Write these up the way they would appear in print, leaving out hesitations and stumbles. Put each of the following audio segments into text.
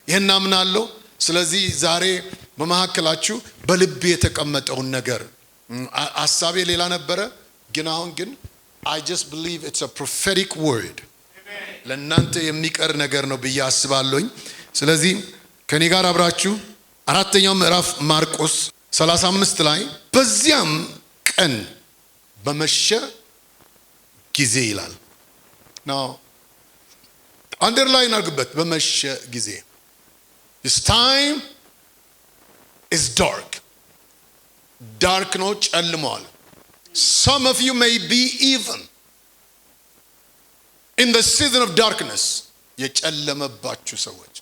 ይሄን አምናለሁ። ስለዚህ ዛሬ በመሐከላችሁ በልቤ የተቀመጠውን ነገር ሐሳቤ ሌላ ነበረ፣ ግን አሁን ግን I just believe it's a prophetic word. ለእናንተ የሚቀር ነገር ነው ብዬ አስባለሁኝ። ስለዚህ ከኔ ጋር አብራችሁ አራተኛው ምዕራፍ ማርቆስ 35 ላይ በዚያም ቀን በመሸ ጊዜ ይላል። now underline አድርጉበት። በመሸ ጊዜ this time is dark ነው፣ ጨልሟል። some of you may be even in the season of darkness. የጨለመባችሁ ሰዎች,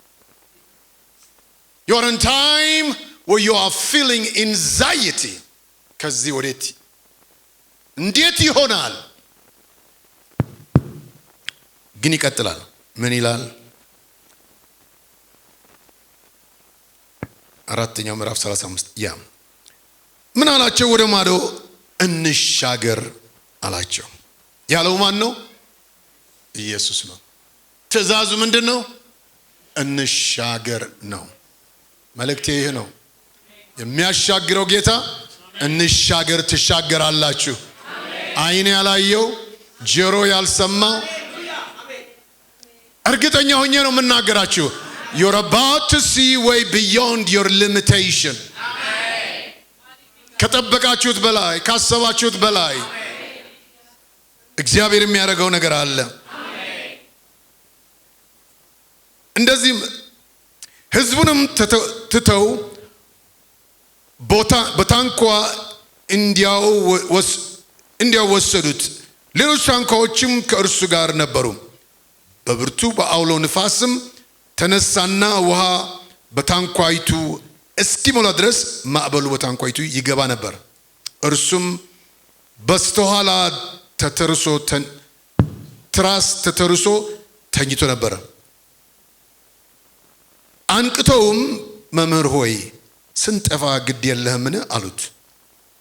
you are in time where you are feeling anxiety. ከዚህ ወዴት እንዴት ይሆናል? ግን ይቀጥላል። ምን ይላል? አራተኛው ምዕራፍ 35 ያ ምን አላቸው? ወደ ማዶ እንሻገር አላቸው። ያለው ማን ነው? ኢየሱስ ነው። ትእዛዙ ምንድነው? እንሻገር ነው። መልእክቴ ይሄ ነው። የሚያሻግረው ጌታ እንሻገር፣ ትሻገራላችሁ። አይን ያላየው ጆሮ ያልሰማው እርግጠኛ ሆኜ ነው የምናገራችሁ። You're about to see way beyond your limitation. ከጠበቃችሁት በላይ ካሰባችሁት በላይ እግዚአብሔር የሚያደርገው ነገር አለ። እንደዚህም ሕዝቡንም ትተው በታንኳ እንዲያው ወሰዱት። ሌሎች ታንኳዎችም ከእርሱ ጋር ነበሩ። በብርቱ በአውሎ ንፋስም ተነሳና ውሃ በታንኳይቱ እስኪሞላ ድረስ ማዕበሉ በታንኳይቱ ይገባ ነበር። እርሱም በስተኋላ ትራስ ተተርሶ ተኝቶ ነበር። አንቅተውም መምህር ሆይ ስንጠፋ ግድ የለህምን አሉት።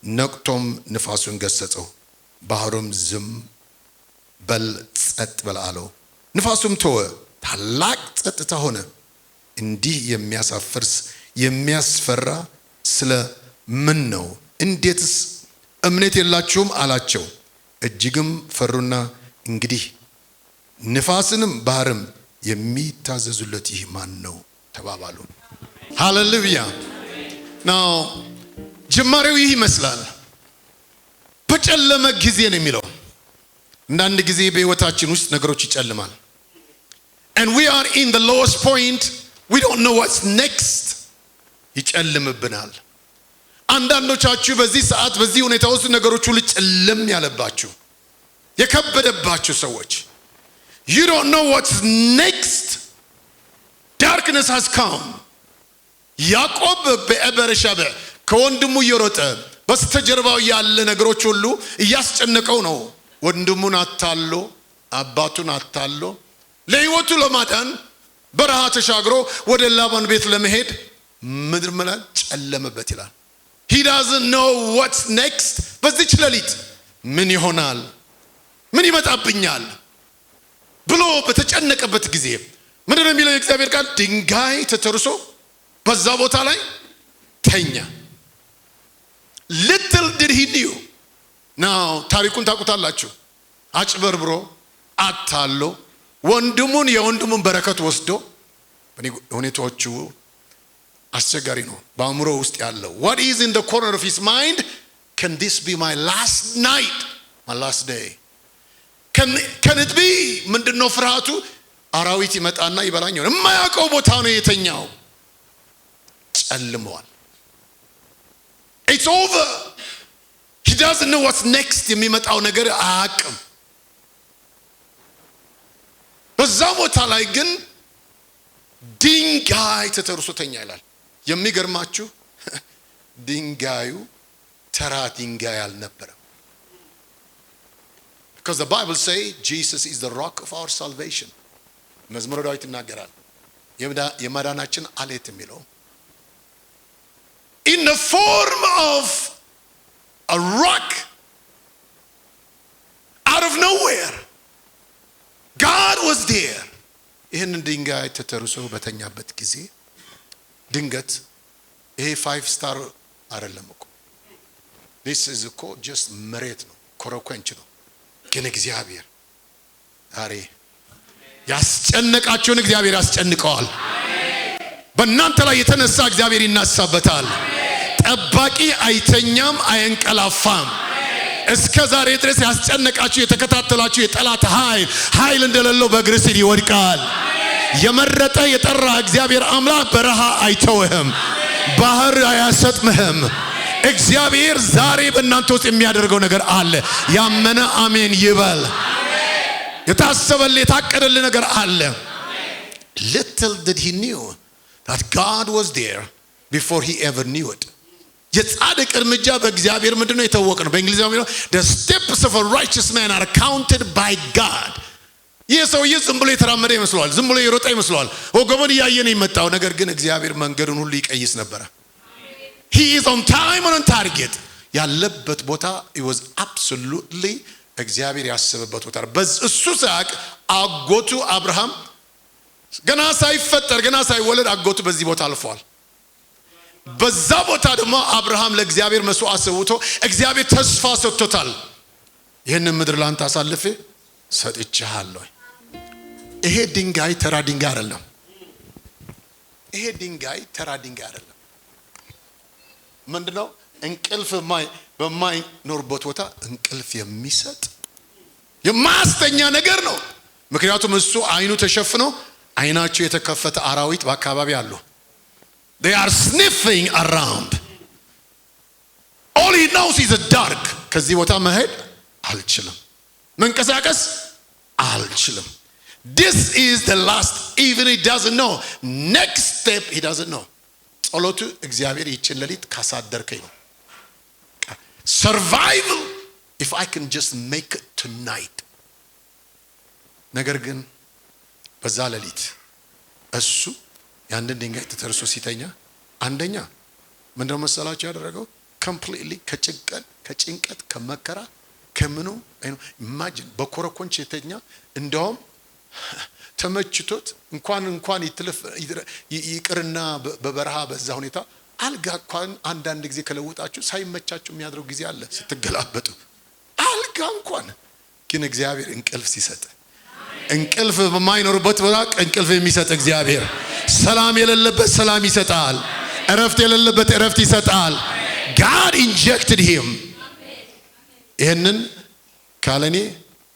ነቅቶም ንፋሱን ገሰጸው፣ ባህሩም ዝም በል ጸጥ በል አለው። ንፋሱም ተወ፣ ታላቅ ጸጥታ ሆነ። እንዲህ የሚያስፈራ ስለ ምን ነው? እንዴትስ እምነት የላችሁም አላቸው። እጅግም ፈሩና እንግዲህ ንፋስንም ባህርም የሚታዘዙለት ይህ ማን ነው ተባባሉ። ሃሌሉያ ነው። ጅማሬው ይህ ይመስላል። በጨለመ ጊዜ ነው የሚለው። አንዳንድ ጊዜ በህይወታችን ውስጥ ነገሮች ይጨልማል። and we are in the lowest point, we don't know what's next. ይጨልምብናል። አንዳንዶቻችሁ በዚህ ሰዓት በዚህ ሁኔታ ውስጥ ነገሮች ሁሉ ጨለም ያለባችሁ የከበደባችሁ ሰዎች, you don't know what's next. darkness has come. ያዕቆብ በኤበረሻበ ከወንድሙ እየሮጠ በስተጀርባው ያለ ነገሮች ሁሉ እያስጨነቀው ነው። ወንድሙን አታሎ አባቱን አታሎ ለህይወቱ ለማዳን በረሃ ተሻግሮ ወደ ላባን ቤት ለመሄድ ምድር መላል ጨለመበት ይላል። he doesn't know what's next. በዚህ ሌሊት ምን ይሆናል ምን ይመጣብኛል ብሎ በተጨነቀበት ጊዜ ምንድነው የሚለው የእግዚአብሔር ቃል? ድንጋይ ተተርሶ በዛ ቦታ ላይ ተኛ። little did he knew. now ታሪኩን ታውቁታላችሁ። አጭበርብሮ አታሎ የወንድሙን በረከት ወስዶ ሁኔታዎቹ አስቸጋሪ ነው በአእምሮ ውስጥ ያለው። what is in the corner of his mind? can this be my last night, my last day? can it be? ምንድነው ፍርሃቱ? አራዊት ይመጣና ይበላኛው። የማያውቀው ቦታ ነው የተኛው። ጨልሟል። it's over. he doesn't know what's next. የሚመጣው ነገር አያውቅም። በዛ ቦታ ላይ ግን ድንጋይ ተተርሶ ተኛ ይላል። የሚገርማችሁ ድንጋዩ ተራ ድንጋይ አልነበረም። because the Bible say Jesus is the rock of our salvation. መዝሙረ ዳዊት ይናገራል የማዳናችን አለት የሚለው in the form of a rock out of nowhere. God was there. ይህንን ድንጋይ ተተርሶ በተኛበት ጊዜ ድንገት ይሄ 5 ስታር አይደለም እኮ this is እኮ just መሬት ነው፣ ኮረኮንች ነው። ግን እግዚአብሔር ዛሬ ያስጨነቃችሁን እግዚአብሔር ያስጨንቀዋል። በእናንተ ላይ የተነሳ እግዚአብሔር ይናሳበታል። ጠባቂ አይተኛም አይንቀላፋም። እስከ ዛሬ ድረስ ያስጨነቃችሁ የተከታተላችሁ የጠላት ኃይል እንደሌለው በእግር ስር ይወድቃል። የመረጠ የጠራ እግዚአብሔር አምላክ በረሃ አይተውህም፣ ባህር አያሰጥምህም። እግዚአብሔር ዛሬ በእናንተ ውስጥ የሚያደርገው ነገር አለ። ያመነ አሜን ይበል። የታሰበልህ የታቀደልህ ነገር አለ። Little did he knew that God was there before he ever knew it. የጻድቅ እርምጃ በእግዚአብሔር ምንድነው የታወቀው? በእንግሊዝኛው የሚለው the steps of a righteous man are counted by God. ይህ ሰውዬ ዝም ብሎ የተራመደ ይመስለዋል፣ ዝም ብሎ የሮጠ ይመስለዋል፣ ወገቡን እያየ ነው የመጣው። ነገር ግን እግዚአብሔር መንገዱን ሁሉ ይቀይስ ነበር። He is on time and on target. ያለበት ቦታ it was absolutely እግዚአብሔር ያሰበበት ቦታ። በእሱ ሰዓት አጎቱ አብርሃም ገና ሳይፈጠር ገና ሳይወለድ አጎቱ በዚህ ቦታ አልፏል። በዛ ቦታ ደግሞ አብርሃም ለእግዚአብሔር መስዋዕት ሰውቶ እግዚአብሔር ተስፋ ሰጥቶታል። ይሄንን ምድር ላንተ አሳልፌ ሰጥቼሃለሁ። ይሄ ድንጋይ ተራ ድንጋይ አይደለም። ይሄ ድንጋይ ተራ ድንጋይ አይደለም። ምንድነው? እንቅልፍ በማይኖርበት ቦታ እንቅልፍ የሚሰጥ የማስተኛ ነገር ነው። ምክንያቱም እሱ አይኑ ተሸፍኖ አይናቸው የተከፈተ አራዊት በአካባቢ አሉ። They are sniffing around. All he knows is a dark. ከዚህ ቦታ መሄድ አልችልም፣ መንቀሳቀስ አልችልም። This is the last. Even he doesn't know. Next step he doesn't know. ጸሎቱ እግዚአብሔር ይችን ሌሊት ካሳደርከኝ ነው። Survival if I can just make it tonight. ነገር ግን በዛ ሌሊት እሱ ያንን ድንጋይ ተተርሶ ሲተኛ አንደኛ ምንድነው መሰላችሁ ያደረገው? completely ከጭንቀት ከመከራ ከምኑ imagine በኮረኮንች የተኛ እንደውም ተመችቶት እንኳን ይቅርና በበረሃ በዛ ሁኔታ አልጋ እንኳን አንዳንድ ጊዜ ከለውጣችሁ ሳይመቻችሁ የሚያድረው ጊዜ አለ ስትገላበጡ አልጋ እንኳን። ግን እግዚአብሔር እንቅልፍ ሲሰጥ እንቅልፍ በማይኖርበት ቦታ እንቅልፍ የሚሰጥ እግዚአብሔር ሰላም የሌለበት ሰላም ይሰጣል፣ እረፍት የሌለበት እረፍት ይሰጣል። God injected him. ይሄንን ካለኔ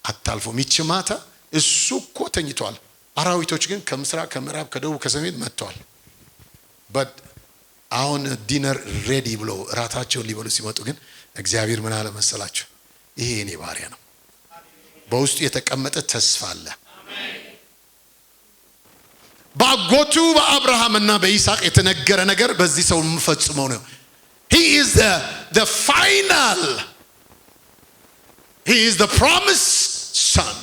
አታልፎም። ይችማታ እሱ እኮ ተኝቷል። አራዊቶች ግን ከምስራቅ ከምዕራብ ከደቡብ ከሰሜን መጥተዋል። but አሁን ዲነር ሬዲ ብሎ ራታቸውን ሊበሉ ሲመጡ ግን እግዚአብሔር ምን አለ መሰላችሁ? ይሄ የኔ ባሪያ ነው፣ በውስጡ የተቀመጠ ተስፋ አለ። በአጎቱ በአብርሃምና በይስሐቅ የተነገረ ነገር በዚህ ሰው ፈጽመው ነው። he is the final, he is the promised son.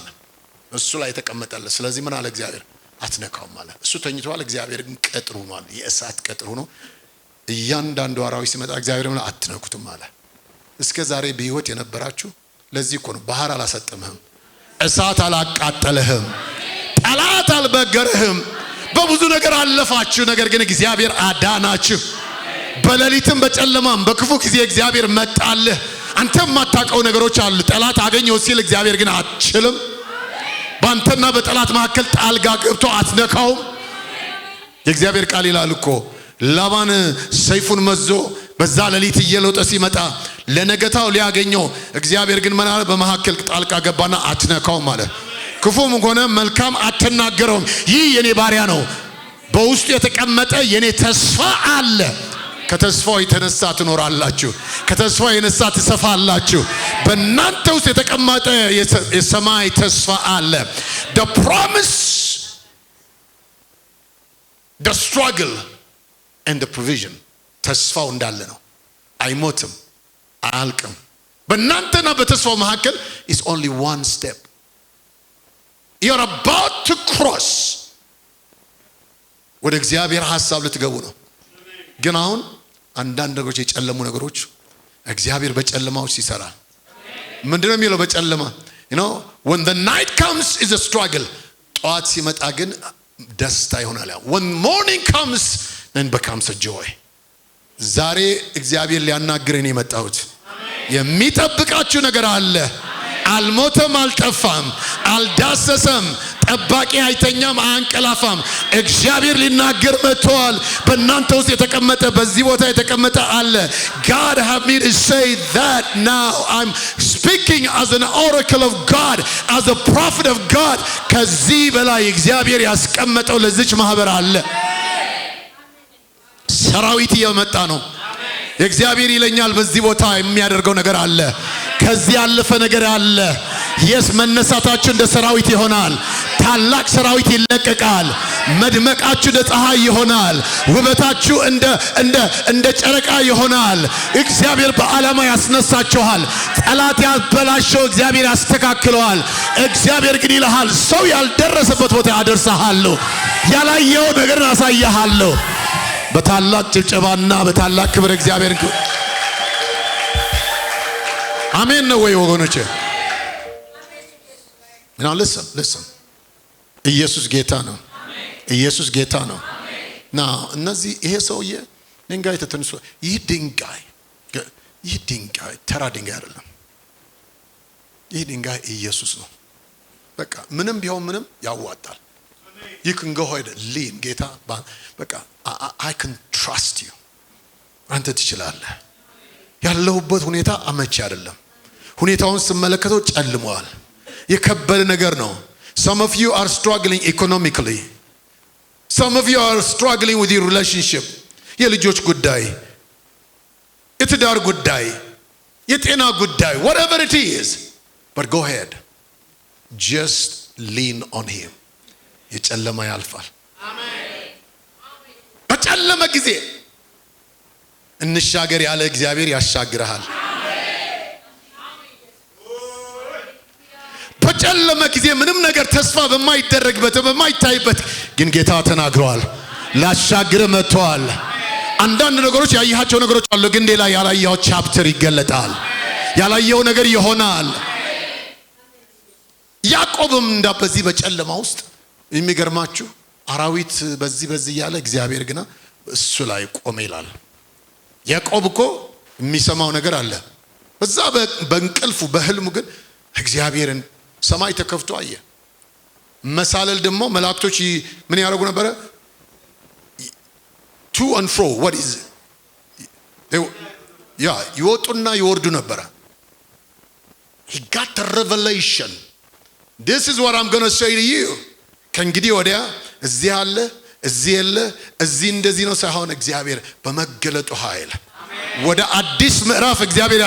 እሱ ላይ ተቀመጠለ። ስለዚህ ምን አለ እግዚአብሔር? አትነካውም አለ። እሱ ተኝቷል፣ እግዚአብሔር ግን ቀጥሩ ነው፣ የእሳት ቀጥሩ ነው። እያንዳንዱ አራዊት ሲመጣ እግዚአብሔር ምን አትነኩትም አለ። እስከ ዛሬ በህይወት የነበራችሁ ለዚህ እኮ ነው። ባህር አላሰጠምህም፣ እሳት አላቃጠለህም፣ ጠላት አልበገረህም። በብዙ ነገር አለፋችሁ፣ ነገር ግን እግዚአብሔር አዳናችሁ። በሌሊትም በጨለማም በክፉ ጊዜ እግዚአብሔር መጣልህ። አንተ የማታውቀው ነገሮች አሉ። ጠላት አገኘው ሲል እግዚአብሔር ግን አትችልም። ባንተና በጠላት መካከል ጣልቃ ገብቶ አትነካውም። የእግዚአብሔር ቃል ይላል እኮ ላባን ሰይፉን መዞ በዛ ሌሊት እየለወጠ ሲመጣ ለነገታው ሊያገኘው እግዚአብሔር ግን ምን አለ? በመካከል ጣልቃ ገባና አትነካውም ማለት። ክፉም ሆነ መልካም አትናገረውም። ይህ የኔ ባሪያ ነው፣ በውስጡ የተቀመጠ የኔ ተስፋ አለ። ከተስፋው የተነሳ ትኖራላችሁ፣ ከተስፋው የተነሳ ትሰፋላችሁ። በእናንተ ውስጥ የተቀመጠ የሰማይ ተስፋ አለ። the promise, the struggle and the provision. ተስፋው እንዳለ ነው፣ አይሞትም፣ አያልቅም። በእናንተና በተስፋው መካከል is only one step. you're about to cross ወደ እግዚአብሔር ሐሳብ ልትገቡ ነው። ግን አሁን አንዳንድ ነገሮች የጨለሙ ነገሮች እግዚአብሔር በጨለማው ሲሰራ ምንድነው የሚለው? በጨለማ when the night comes is a struggle. ጠዋት ሲመጣ ግን ደስታ ይሆናል። when morning comes then becomes a joy። ዛሬ እግዚአብሔር ሊያናግረን የመጣሁት የሚጠብቃችሁ ነገር አለ። አልሞተም፣ አልጠፋም፣ አልዳሰሰም፣ ጠባቂ አይተኛም፣ አንቀላፋም። እግዚአብሔር ሊናገር መጥቷል። በእናንተ ውስጥ የተቀመጠ በዚህ ቦታ የተቀመጠ አለ። God have me to say that now. I'm speaking as an oracle of God, as a prophet of God. ከዚህ በላይ እግዚአብሔር ያስቀመጠው ለዚች ማህበር አለ። ሰራዊት እየመጣ ነው። እግዚአብሔር ይለኛል በዚህ ቦታ የሚያደርገው ነገር አለ። ከዚህ ያለፈ ነገር አለ። ኢየሱስ መነሳታችሁ እንደ ሰራዊት ይሆናል። ታላቅ ሰራዊት ይለቀቃል። መድመቃችሁ እንደ ፀሐይ ይሆናል። ውበታችሁ እንደ ጨረቃ ይሆናል። እግዚአብሔር በዓላማ ያስነሳችኋል። ጠላት ያበላሸው እግዚአብሔር ያስተካክለዋል። እግዚአብሔር ግን ይልሃል ሰው ያልደረሰበት ቦታ ያደርሰሃለሁ። ያላየው ነገር አሳያለሁ። በታላቅ ጭብጨባና በታላቅ ክብር እግዚአብሔር አሜን ነው ወይ ወገኖቼ? Now listen. ኢየሱስ ጌታ ነው። ኢየሱስ ጌታ ነው። Now እነዚህ ይሄ ሰውዬ ድንጋይ ተተንሶ ይህ ድንጋይ ተራ ድንጋይ አይደለም። ይህ ድንጋይ ኢየሱስ ነው። በቃ ምንም ቢሆን ምንም ያዋጣል። You can go ahead and lean ጌታ በቃ I can trust you። አንተ ትችላለህ። ያለሁበት ሁኔታ አመቺ አይደለም። ሁኔታውን ስመለከተው ጨልሟል። የከበደ ነገር ነው። Some of you are struggling economically. Some of you are struggling with your relationship. የልጆች ጉዳይ፣ የትዳር ጉዳይ፣ የጤና ጉዳይ, whatever it is. But go ahead. Just lean on him. የጨለማ ያልፋል። አሜን። በጨለማ ጊዜ እንሻገር ያለ እግዚአብሔር ያሻግርሃል። በጨለማ ጊዜ ምንም ነገር ተስፋ በማይደረግበት በማይታይበት ግን ጌታ ተናግሯል። ላሻግር መጥቷል። አንዳንድ ነገሮች ያያቸው ነገሮች አሉ፣ ግን ሌላ ያላየው ቻፕተር ይገለጣል። ያላየው ነገር ይሆናል። ያዕቆብም በዚህ በጨለማ ውስጥ የሚገርማችሁ አራዊት በዚህ ያለ እግዚአብሔር ግና እሱ ላይ ቆመ ይላል። ያዕቆብ እኮ የሚሰማው ነገር አለ። በዛ በእንቅልፉ በህልሙ ግን እግዚአብሔርን ሰማይ ተከፍቶ አየ። መሳለል ደግሞ መላእክቶች ምን ያደርጉ ነበር? to and fro. What is it? ይወጡና ይወርዱ ነበር። He got the revelation. This is what I'm going to say to you. ከእንግዲህ ወዲያ እዚህ አለ እዚህ የለ እዚህ እንደዚህ ነው ሳይሆን እግዚአብሔር በመገለጡ ኃይል ወደ አዲስ ምዕራፍ እግዚአብሔር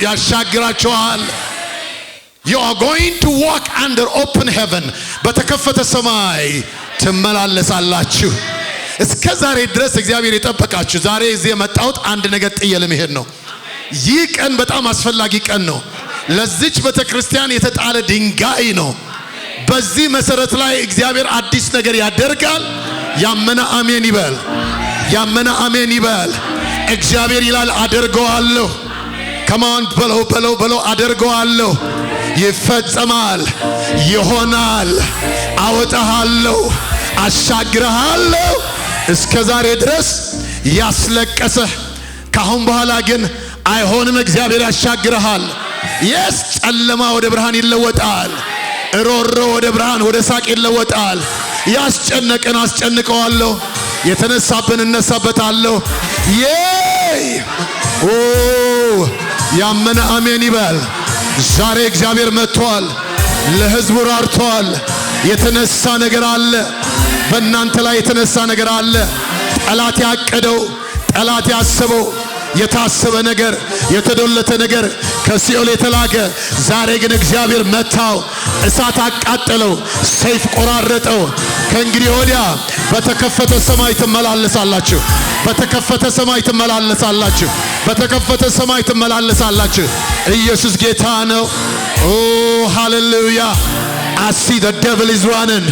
ያሻግራችኋል። You are going to walk under open heaven. በተከፈተ ሰማይ ትመላለሳላችሁ። እስከ ዛሬ ድረስ እግዚአብሔር የጠበቃችሁ ዛሬ እዚህ የመጣሁት አንድ ነገር ጥዬ ለመሄድ ነው። ይህ ቀን በጣም አስፈላጊ ቀን ነው። ለዚች ቤተክርስቲያን የተጣለ ድንጋይ ነው። በዚህ መሰረት ላይ እግዚአብሔር አዲስ ነገር ያደርጋል። ያመነ አሜን ይበል። ያመነ አሜን ይበል። እግዚአብሔር ይላል አደርገዋለሁ። ከማን በለው አደርገዋለሁ። ይፈጸማል፣ ይሆናል። አወጣሃለሁ፣ አሻግረሃለሁ። እስከ ዛሬ ድረስ ያስለቀሰህ ካሁን በኋላ ግን አይሆንም። እግዚአብሔር ያሻግረሃል። የስ ጨለማ ወደ ብርሃን ይለወጣል። ሮሮ ወደ ብርሃን ወደ ሳቅ ይለወጣል። ያስጨነቀን አስጨንቀዋለሁ፣ የተነሳብን እነሳበታለሁ። ያመነ አሜን ይበል። ዛሬ እግዚአብሔር መጥቷል፣ ለሕዝቡ ራርቷል። የተነሳ ነገር አለ፣ በእናንተ ላይ የተነሳ ነገር አለ። ጠላት ያቀደው፣ ጠላት ያሰበው የታሰበ ነገር የተዶለተ ነገር ከሲኦል የተላከ ዛሬ ግን እግዚአብሔር መታው፣ እሳት አቃጠለው፣ ሰይፍ ቆራረጠው። ከእንግዲህ ወዲያ በተከፈተ ሰማይ ትመላለሳላችሁ። በተከፈተ ሰማይ ትመላለሳላችሁ። በተከፈተ ሰማይ ትመላለሳላችሁ። ኢየሱስ ጌታ ነው። ኦ ሃሌሉያ! I see the devil is running.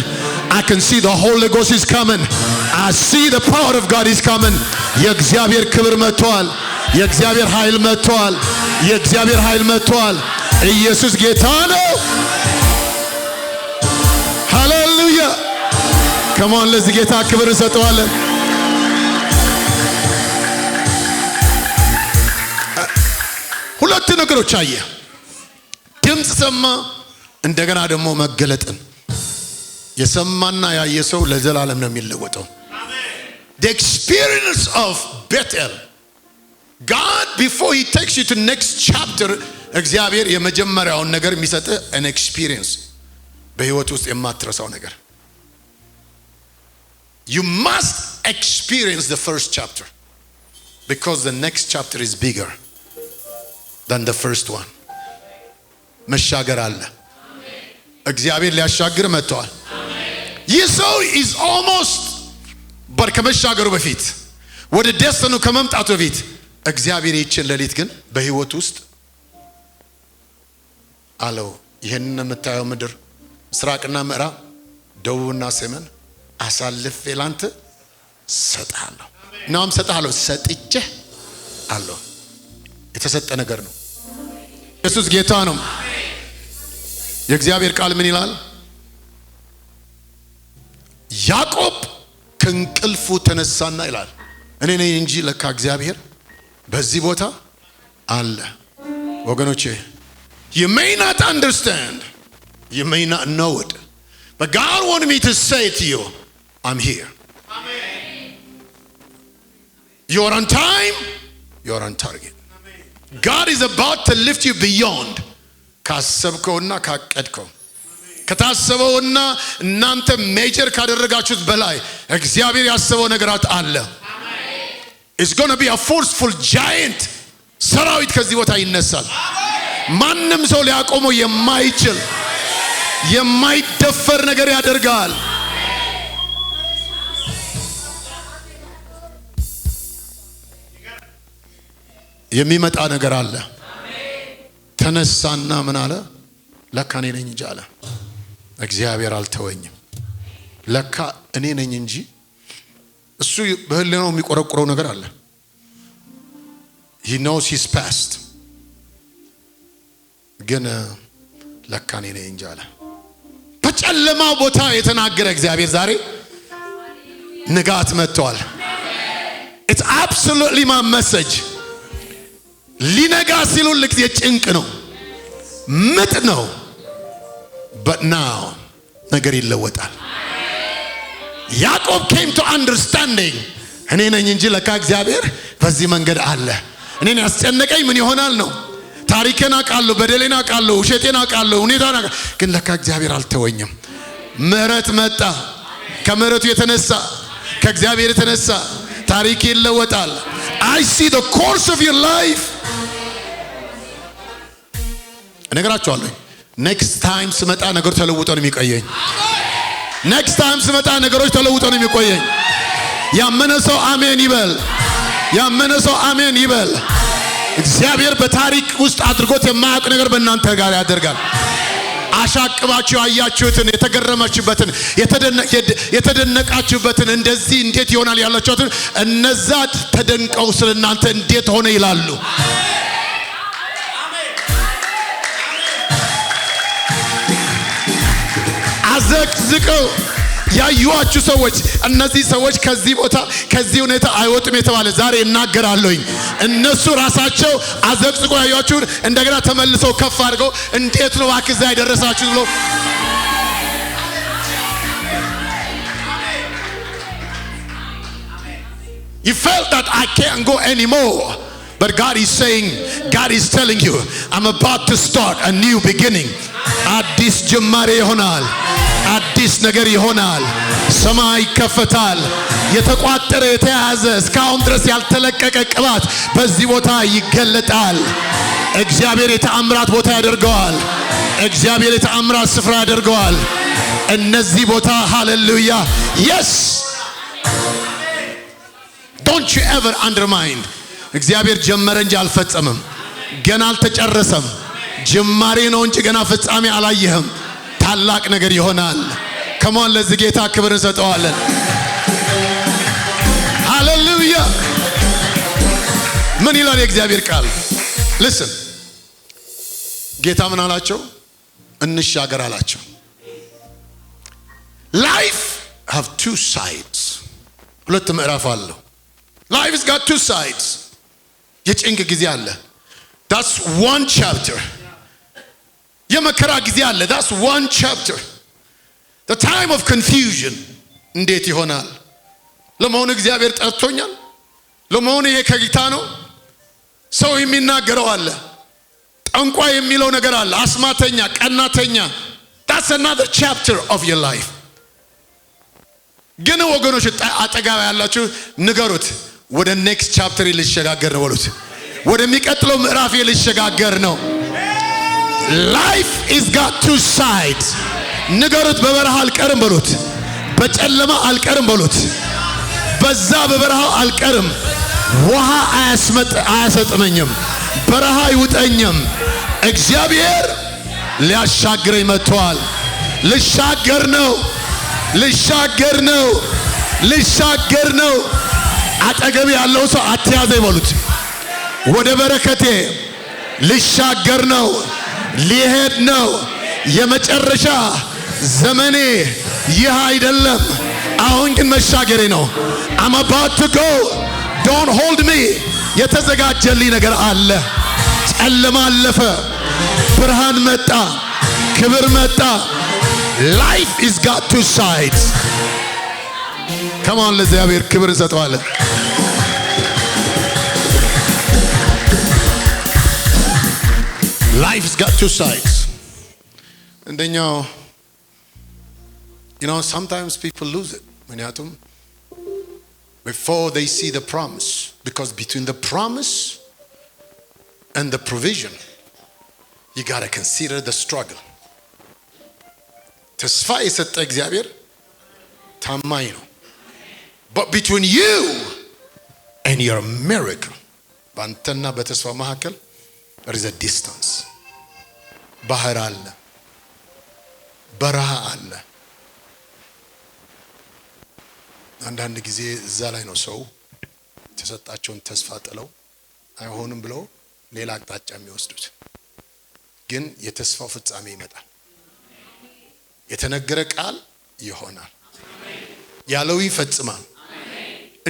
I can see the Holy Ghost is coming. I see the power of God is coming. የእግዚአብሔር ክብር መጥቷል። የእግዚአብሔር ኃይል መጥቷል። የእግዚአብሔር ኃይል መጥቷል። ኢየሱስ ጌታ ነው። ሃሌሉያ! ከማን ለዚህ ጌታ ክብር እንሰጠዋለን። ሁለት ነገሮች አየ። ድምፅ ሰማ፣ እንደገና ደግሞ መገለጥን። የሰማና ያየ ሰው ለዘላለም ነው የሚለወጠው። The experience of Bethel, God before he takes you to next chapter, እግዚአብሔር የመጀመሪያውን ነገር የሚሰጥ an experience፣ በህይወት ውስጥ የማትረሳው ነገር። You must experience the first chapter because the next chapter is bigger than the first one. መሻገር አለ። እግዚአብሔር ሊያሻግር መጥቷል። ይህ ሰው is almost ከመሻገሩ በፊት ወደ ደስተኑ ከመምጣቱ በፊት እግዚአብሔር ይችን ሌሊት ግን በህይወት ውስጥ አለው ይሄንን የምታየው ምድር ምስራቅና ምዕራብ ደቡብና ሰሜን አሳልፌ ላንተ ሰጣለሁ። እናም ሰጣለሁ ሰጥቼ አለው። የተሰጠ ነገር ነው። ኢየሱስ ጌታ ነው። የእግዚአብሔር ቃል ምን ይላል? ያዕቆብ ከእንቅልፉ ተነሳና ይላል እኔ ነኝ እንጂ ለካ እግዚአብሔር በዚህ ቦታ አለ። ወገኖቼ you may not understand, you may not know it, but God wanted me to say to you, I'm here. Amen. You're on time, you're on target. Amen. God is about to lift you beyond ካሰብከውና ካቀድከው ከታሰበውና እናንተ ሜጀር ካደረጋችሁት በላይ እግዚአብሔር ያሰበው ነገራት አለ። It's going to be a forceful giant. ሰራዊት ከዚህ ቦታ ይነሳል። ማንም ሰው ሊያቆመው የማይችል የማይደፈር ነገር ያደርጋል። የሚመጣ ነገር አለ። ተነሳና ምን አለ? ለካ እኔ ነኝ እንጂ አለ። እግዚአብሔር አልተወኝም። ለካ እኔ ነኝ እንጂ እሱ በህሊናው የሚቆረቆረው ነገር አለ። he knows his past ግን ለካ እኔ ነኝ እንጂ አለ። በጨለማ ቦታ የተናገረ እግዚአብሔር ዛሬ ንጋት መጥቷል። it's absolutely my message. ሊነጋ ሲሉ ለጊዜ ጭንቅ ነው፣ ምጥ ነው። but now ነገር ይለወጣል። ያዕቆብ came to understanding እኔ ነኝ እንጂ ለካ እግዚአብሔር በዚህ መንገድ አለ። እኔን ያስጨነቀኝ ምን ይሆናል ነው። ታሪኬን አውቃለሁ፣ በደሌን አውቃለሁ፣ ውሸቴን አውቃለሁ፣ ሁኔታን አውቃለሁ፣ ግን ለካ እግዚአብሔር አልተወኝም። ምህረት መጣ። ከምህረቱ የተነሳ ከእግዚአብሔር የተነሳ ታሪክ ይለወጣል። I see the course of your life። እነግራችኋለሁ next time ስመጣ ነገር ተለውጦ ነው የሚቆየኝ። next time ስመጣ ነገሮች ተለውጦ ነው የሚቆየኝ። ያመነ ሰው አሜን ይበል። ያመነ ሰው አሜን ይበል። እግዚአብሔር በታሪክ ውስጥ አድርጎት የማያውቅ ነገር በእናንተ ጋር ያደርጋል። አሻቅባችሁ ያያችሁትን የተገረማችሁበትን የተደነቃችሁበትን እንደዚህ እንዴት ይሆናል ያላችሁትን እነዛ ተደንቀው ስለናንተ እንዴት ሆነ ይላሉ። አዘቅዝቀው ያዩዋችሁ ሰዎች እነዚህ ሰዎች ከዚህ ቦታ ከዚህ ሁኔታ አይወጡም የተባለ ዛሬ እናገራለሁኝ። እነሱ ራሳቸው አዘቅዝቀው ያዩዋችሁ እንደገና ተመልሰው ከፍ አድርገው እንዴት ነው አክዛ ያደረሳችሁ ብሎ you felt that I can't go anymore, but God is saying, God is telling you, I'm about to start a new beginning. አዲስ ጅማሬ ይሆናል። አዲስ ነገር ይሆናል። ሰማይ ይከፈታል። የተቋጠረ የተያዘ እስካሁን ድረስ ያልተለቀቀ ቅባት በዚህ ቦታ ይገለጣል። እግዚአብሔር የተአምራት ቦታ ያደርገዋል። እግዚአብሔር የተአምራት ስፍራ ያደርገዋል። እነዚህ ቦታ ሃሌሉያ yes. Don't you ever undermine. እግዚአብሔር ጀመረ እንጂ አልፈጸመም። ገና አልተጨረሰም። ጅማሬ ነው እንጂ ገና ፍጻሜ አላየህም። ታላቅ ነገር ይሆናል። ከማን ለዚህ ጌታ ክብር እንሰጠዋለን። ሃሌሉያ። ምን ይላል የእግዚአብሔር ቃል? listen ጌታ ምን አላቸው? እንሻገር አላቸው። ላይፍ have two sides. ሁለት ምዕራፍ አለው። Life has got two sides. የጭንቅ ጊዜ አለ. That's one chapter. የመከራ ጊዜ አለ. That's one chapter. The time of confusion. እንዴት ይሆናል? ለመሆኑ እግዚአብሔር ጠርቶኛል? ለመሆኑ ይሄ ከጌታ ነው? ሰው የሚናገረው አለ። ጠንቋይ የሚለው ነገር አለ። አስማተኛ፣ ቀናተኛ. That's another chapter of your life. ግን ወገኖች አጠገብ ያላችሁ ንገሩት፣ ወደ next chapter ልሸጋገር ነው በሉት። ወደሚቀጥለው ምዕራፍ ልሸጋገር ነው። Life is got two sides. ንገሩት፣ በበረሃ አልቀርም በሉት። በጨለማ አልቀርም በሉት። በዛ በበረሃው አልቀርም። ውሃ አያሰጥመኝም። በረሃ ይውጠኝም። እግዚአብሔር ሊያሻግረኝ መጥቷል። ልሻገር ነው። ልሻገር ነው። ልሻገር ነው። አጠገብ ያለው ሰው አትያዘኝ በሉት። ወደ በረከቴ ልሻገር ነው። ሊሄድ ነው። የመጨረሻ ዘመኔ ይህ አይደለም። አሁን ግን መሻገሬ ነው። I'm about to go. Don't hold me. የተዘጋጀልኝ ነገር አለ። ጨለማ አለፈ፣ ብርሃን መጣ፣ ክብር መጣ። Life is got two sides. Come on, ለእግዚአብሔር ክብር እንሰጠዋለን። Life has got two sides. እንደኛው sometimes people lose it. ምክንያቱም before they see the promise, because between the promise and the provision you got to consider the struggle. ተስፋ የሰጠ እግዚአብሔር ታማኝ ነው. But between you and your miracle, ባንተና በተስፋ መካከል there is a distance. ባህር አለ፣ በረሃ አለ። አንዳንድ ጊዜ እዛ ላይ ነው ሰው የተሰጣቸውን ተስፋ ጥለው አይሆንም ብለው ሌላ አቅጣጫ የሚወስዱት። ግን የተስፋው ፍጻሜ ይመጣል። የተነገረ ቃል ይሆናል። ያለው ይፈጽማል።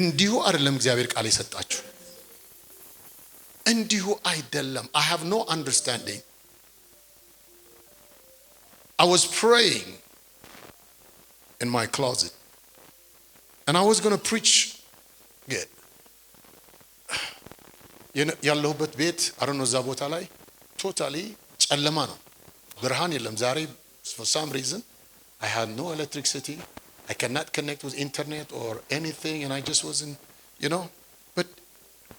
እንዲሁ አይደለም እግዚአብሔር ቃል የሰጣችሁ። እንዲሁ አይደለም. I have no understanding. I was praying in my closet and I was going to preach good. ያለሁበት ቤት አሮን እዛ ቦታ ላይ totally ጨለማ ነው። ብርሃን የለም። ዛሬ for some reason I had no electricity. I cannot connect with internet or anything, and I just wasn't, but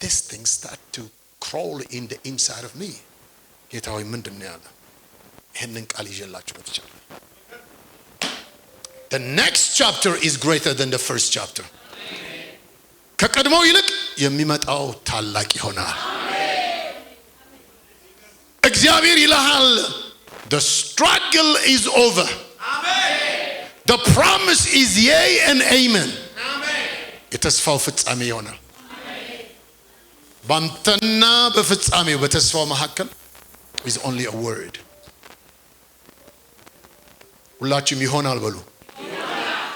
this thing started to crawl in the inside of me. ጌታ ሆይ ምንድነው ያለ? ይሄንን ቃል ይዤላችሁ መጥቻለሁ። The next chapter is greater than the first chapter. ከቀድሞው ይልቅ የሚመጣው ታላቅ ይሆናል። እግዚአብሔር ይልሃል, the struggle is over. The promise is yea and amen. የተስፋው ፍጻሜ ይሆናል። ባንተና በፍጻሜው በተስፋው መካከል is only a word. ሁላችሁም ይሆናል በሉ።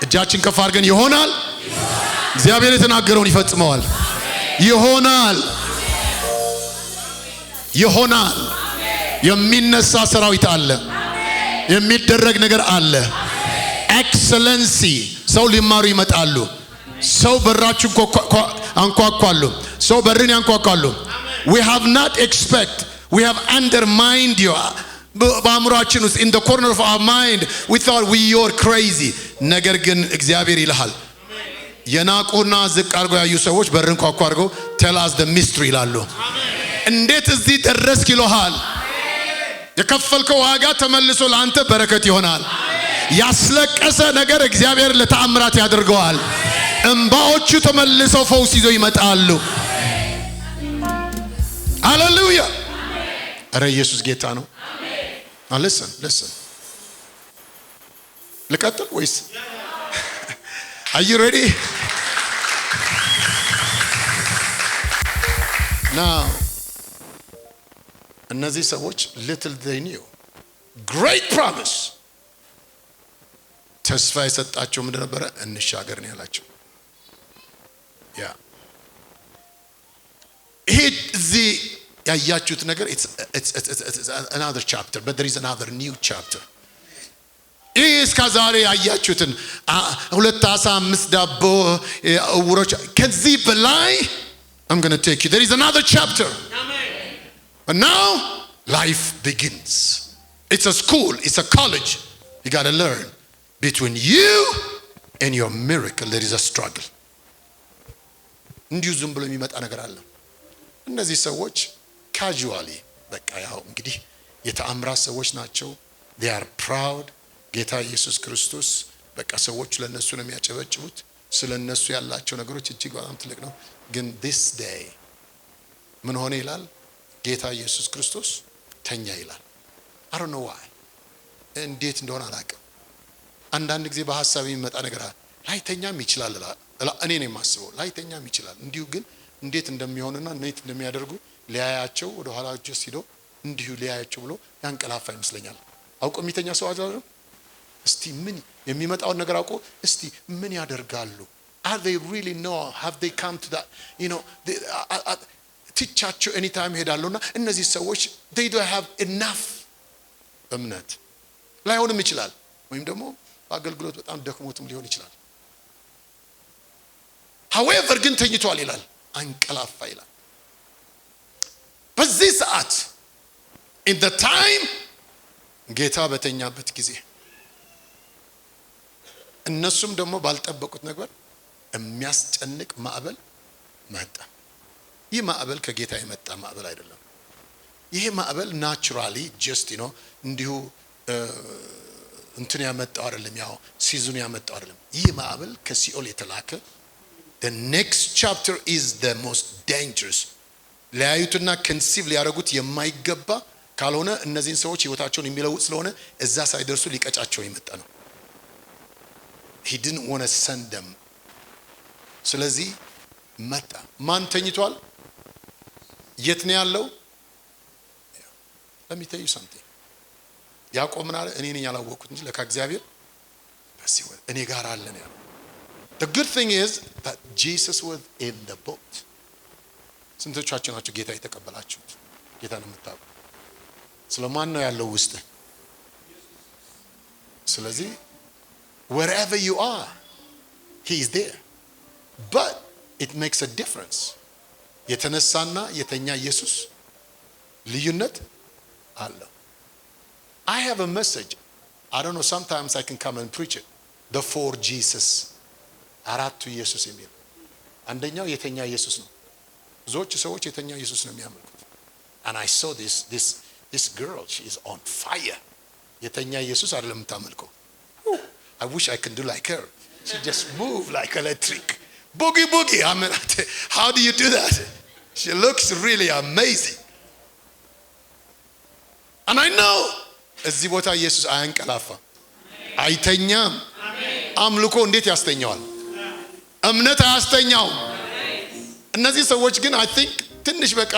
እጃችን ከፍ አድርገን ይሆናል። እግዚአብሔር የተናገረውን ይፈጽመዋል። ይሆናል። ይሆናል። የሚነሳ ሰራዊት አለ። የሚደረግ ነገር አለ። ኤክሰለንሲ ሰው ሊማሩ ይመጣሉ። ሰው በራችን አንኳኳሉ። ሰው በርን ያንኳኳሉ። we have not expect, we have undermined you. በአእምሮአችን ውስጥ in the corner of our mind we thought you're crazy. ነገር ግን እግዚአብሔር ይልሃል። የናቁና ዝቅ አድርገው ያዩ ሰዎች በርን ኳኳ አድርገው tell us the mystery ይላሉ። እንዴት እዚህ ደረስክ ይልሃል። የከፈልከው ዋጋ ተመልሶ ለአንተ በረከት ይሆናል። ያስለቀሰ ነገር እግዚአብሔር ለተአምራት ያደርገዋል። እንባዎቹ ተመልሰው ፈውስ ይዘው ይመጣሉ። ሃሌሉያ! አረ ኢየሱስ ጌታ ነው። listen. ልቀጥል ወይስ? Are you ready? Now, እነዚህ ሰዎች little they knew, great promise. ተስፋ የሰጣቸው ምንድን ነበረ? እንሻገር ነው ያላቸው። ያ ይሄ እዚህ ያያችሁት ነገር it's another chapter, but there is another new chapter. ይህ እስከ ዛሬ ያያችሁትን 2 ዓሣ 5 ዳቦ ዕውሮች ከዚህ በላይ I'm going to take you. There is another chapter. Amen. But now life begins. It's a school, it's a college. You got to learn. Between you and your miracle there is a struggle. እንዲሁ ዝም ብሎ የሚመጣ ነገር አለ። እነዚህ ሰዎች casually በቃ ያው እንግዲህ የተአምራት ሰዎች ናቸው። They are proud. ጌታ ኢየሱስ ክርስቶስ በቃ ሰዎች ለነሱ ነው የሚያጨበጭቡት። ስለነሱ ያላቸው ነገሮች እጅግ በጣም ትልቅ ነው። ግን this day ምን ሆነ ይላል? ጌታ ኢየሱስ ክርስቶስ ተኛ ይላል። I don't know why. እንዴት እንደሆነ አላውቅም። አንዳንድ ጊዜ በሐሳብ የሚመጣ ነገር ላይተኛም ይችላል እኔ ነኝ የማስበው። ላይተኛም ይችላል። እንዲሁ ግን እንዴት እንደሚሆንና እንዴት እንደሚያደርጉ ሊያያቸው ወደ ኋላ ጀስ ሄዶ እንዲሁ ሊያያቸው ብሎ ያንቀላፋ ይመስለኛል። አውቆ የሚተኛ ሰው አይደለም። እስቲ ምን የሚመጣውን ነገር አውቆ እስቲ ምን ያደርጋሉ? Are they really know? Have they come to that? You know, ትቻቸው anytime ሄዳሉና እነዚህ ሰዎች they don't have enough እምነት ላይሆንም ይችላል። ወይም ደግሞ አገልግሎት በጣም ደክሞትም ሊሆን ይችላል። however ግን ተኝቷል ይላል። አንቀላፋ ይላል። በዚህ ሰዓት in the time ጌታ በተኛበት ጊዜ እነሱም ደግሞ ባልጠበቁት ነገር የሚያስጨንቅ ማዕበል መጣ። ይህ ማዕበል ከጌታ የመጣ ማዕበል አይደለም። ይሄ ማዕበል ናቹራሊ ጀስት you know እንዲሁ እንትን ያመጣው አይደለም። ያው ሲዝኑ ያመጣው አይደለም። ይህ ማዕበል ከሲኦል የተላከ the next chapter is the most dangerous. ሊያዩትና ኮንሲቭ ሊያደርጉት የማይገባ ካልሆነ እነዚህን ሰዎች ህይወታቸውን የሚለውጥ ስለሆነ እዛ ሳይደርሱ ሊቀጫቸው የመጣ ነው። he didn't want to send them. ስለዚህ መጣ። ማን ተኝቷል? የት ነው ያለው? let me tell you something. ያዕቆብ ምን አለ? እኔ ነኝ ያላወቅኩት እንጂ ለካ እግዚአብሔር በዚህ እኔ ጋር አለ ነው ያለው። the good thing is that Jesus was in the boat. ስንቶቻችሁ ናችሁ ጌታ የተቀበላችሁት? ጌታ ነው የምታውቁ። ስለማን ነው ያለው ውስጥ? ስለዚህ wherever you are he is there, but it makes a difference. የተነሳና የተኛ ኢየሱስ ልዩነት አለው። I have a message. I don't know, sometimes I can come and preach it. The 4 Jesus. አራቱ ኢየሱስ የሚል አንደኛው የተኛ ኢየሱስ ነው። ብዙዎች ሰዎች የተኛ ኢየሱስ ነው የሚያመልኩት። and I saw this girl, she is on fire. የተኛ ኢየሱስ አይደለም የምታመልከው። I wish I could do like her. She just move like electric. Boogie boogie. I mean, how do you do that? She looks really amazing. And I know እዚህ ቦታ ኢየሱስ አያንቀላፋ አይተኛም። አምልኮ እንዴት ያስተኛዋል? እምነት አያስተኛው። እነዚህ ሰዎች ግን I think ትንሽ በቃ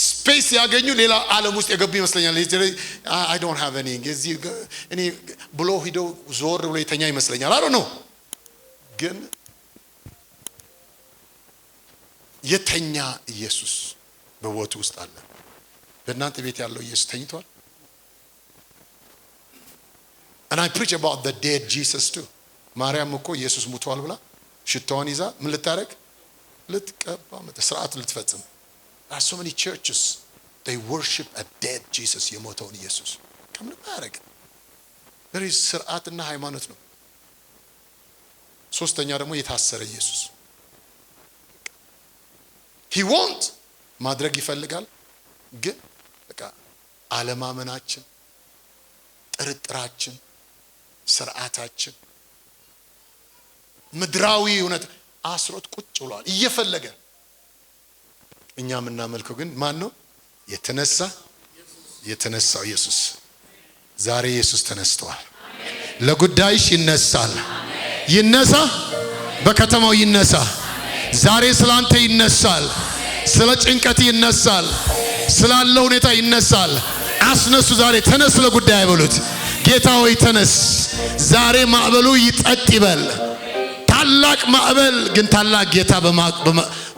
ስፔስ ያገኙ ሌላ ዓለም ውስጥ የገቡ ይመስለኛል። I don't have any እኔ ብሎ ሂዶ ዞር ብሎ የተኛ ይመስለኛል። I don't know. ግን የተኛ ኢየሱስ በቦቱ ውስጥ አለ። በእናንተ ቤት ያለው ኢየሱስ ተኝቷል። and I preach about the dead Jesus too. ማርያም እኮ ኢየሱስ ሙቷል ብላ ሽታዋን ይዛ ምን ልታረግ? ልትቀባ ስርዓት ልትፈጽም። There are so many churches, they worship a dead Jesus, የሞተውን ኢየሱስ ከምን ማረግ? there is ስርዓትና ሃይማኖት ነው። ሶስተኛ ደግሞ የታሰረ ኢየሱስ he wants ማድረግ ይፈልጋል፣ ግን በቃ አለማመናችን፣ ጥርጥራችን፣ ስርዓታችን፣ ምድራዊ እውነት አስሮት ቁጭ ብሏል እየፈለገ። እኛ የምናመልከው ግን ማን ነው? የተነሳው ኢየሱስ። ዛሬ ኢየሱስ ተነስቷል። ለጉዳይሽ ይነሳል። ይነሳ፣ በከተማው ይነሳ። ዛሬ ስላንተ ይነሳል። ስለ ጭንቀት ይነሳል። ስላለው ሁኔታ ይነሳል። አስነሱ። ዛሬ ተነስ ለጉዳይ በሉት። ጌታ ሆይ ተነስ። ዛሬ ማዕበሉ ይጠጥ ይበል። ታላቅ ማዕበል ግን ታላቅ ጌታ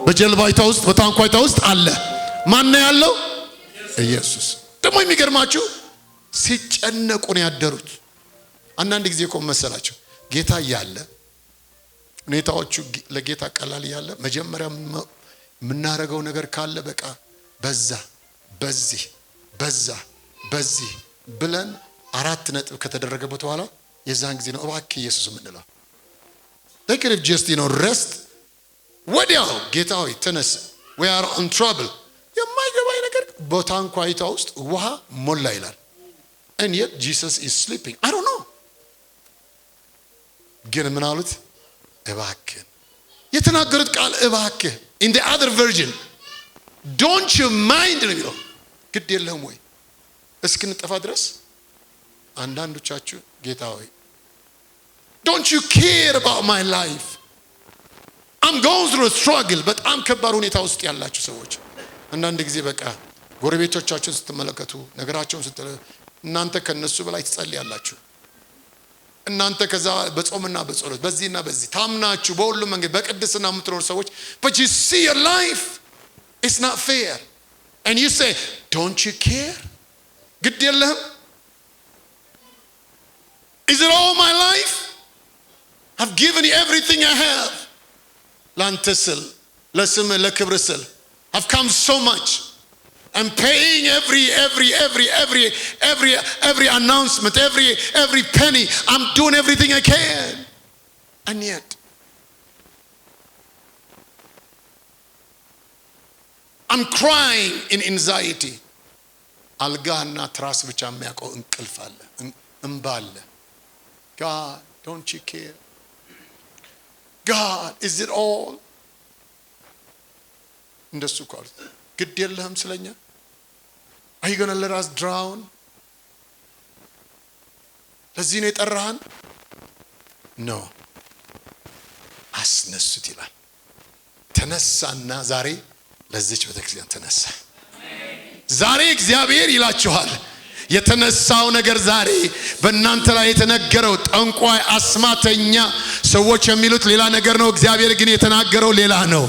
በጀልባይቷ ውስጥ በታንኳይቷ ውስጥ አለ። ማን ነው ያለው? ኢየሱስ። ደግሞ የሚገርማችሁ ሲጨነቁ ነው ያደሩት። አንዳንድ ጊዜ እኮ መሰላችሁ ጌታ እያለ ሁኔታዎቹ ለጌታ ቀላል እያለ መጀመሪያ የምናረገው ነገር ካለ በቃ በዚህ ብለን 4 ነጥብ ከተደረገበት በኋላ የዛን ጊዜ ነው እባክህ ኢየሱስ የምንለው። they could have just rest ወዲያው ጌታ ሆይ ተነስ we are in trouble የማይገባኝ ነገር በታንኳይቷ ውስጥ ውሃ ሞላ ይላል and yet Jesus is sleeping. I don't know ግን ምን አሉት? እባክህ የተናገሩት ቃል እባክህ in the other version don't you mind ነው የሚለው። ግድ የለህም ወይ እስክንጠፋ ድረስ አንዳንዶቻችሁ ጌታ ሆይ don't you care about my life I'm going through a struggle በጣም ከባድ ሁኔታ ውስጥ ያላችሁ ሰዎች አንዳንድ ጊዜ በቃ ጎረቤቶቻችሁን ስትመለከቱ ነገራቸውን እናንተ ከነሱ በላይ ትጸልያላችሁ። እናንተ ከዛ በጾምና በጸሎት በዚህና በዚህ ታምናችሁ በሁሉም መንገድ በቅድስና የምትኖሩ ሰዎች but you see your life it's not fair and you say don't you care ግድ የለህም is it all my life I've given you everything I have ላንተ ስል ለስም ለክብር ስል I've come so much I'm paying every announcement every penny I'm doing everything I can and yet I'm crying in anxiety አልጋና ትራስ ብቻ የሚያውቀው እንቅልፍ አለ እንባ አለ God don't you care God is it all እንደሱ ቃል ግድ የለህም ስለኛ Are you going to let us drown ለዚህ ነው የጠራህን No አስነሱት ይላል ተነሳና ዛሬ ለዚች ቤተክርስቲያን ተነሳ ዛሬ እግዚአብሔር ይላችኋል የተነሳው ነገር ዛሬ በእናንተ ላይ የተነገረው ጠንቋይ አስማተኛ ሰዎች የሚሉት ሌላ ነገር ነው እግዚአብሔር ግን የተናገረው ሌላ ነው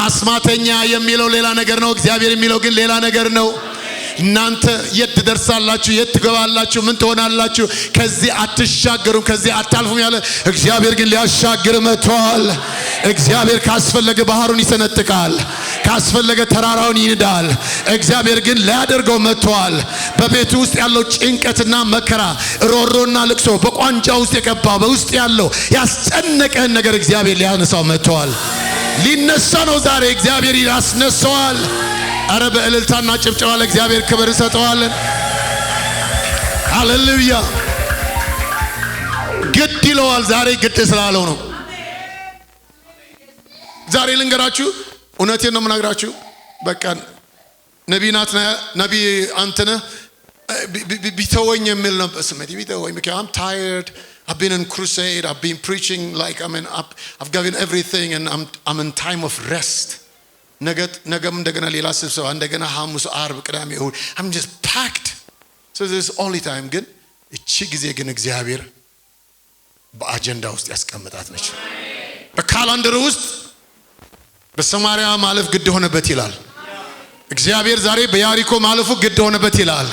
አስማተኛ የሚለው ሌላ ነገር ነው እግዚአብሔር የሚለው ግን ሌላ ነገር ነው እናንተ የት ትደርሳላችሁ የት ትገባላችሁ ምን ትሆናላችሁ ከዚህ አትሻገሩም ከዚህ አታልፉም ያለ እግዚአብሔር ግን ሊያሻግር መጥቷል እግዚአብሔር ካስፈለገ ባህሩን ይሰነጥቃል ካስፈለገ ተራራውን ይንዳል እግዚአብሔር ግን ሊያደርገው መጥቷል በቤቱ ውስጥ ያለው ጭንቀትና መከራ ሮሮና ልቅሶ በቋንጫ ውስጥ የገባ በውስጥ ያለው ያስጨነቀን ነገር እግዚአብሔር ሊያነሳው መጥቷል ሊነሳ ነው ዛሬ እግዚአብሔር ያስነሳዋል አረ በእልልታና ጭብጨባ ለእግዚአብሔር ክብር እንሰጠዋለን ሃሌሉያ ግድ ይለዋል ዛሬ ግድ ስላለው ነው ዛሬ ልንገራችሁ እውነቴን ነው የምናግራችሁ በቃ ነቢ አንተነህ ቢተወኝ የሚል ነው ስሜት ቢተወኝ because I'm tired I've been in crusade I've been preaching like I've given everything and I'm in time of rest ነገም እንደገና ሌላ ስብሰባ እንደገና ሐሙስ አርብ ቅዳሜ እሁድ I'm just packed so this is only time ግን እቺ ጊዜ ግን እግዚአብሔር በአጀንዳ ውስጥ ያስቀምጣት ነች በካላንደር ውስጥ በሰማሪያ ማለፍ ግድ ሆነበት ይላል እግዚአብሔር ዛሬ በያሪኮ ማለፉ ግድ ሆነበት ይላል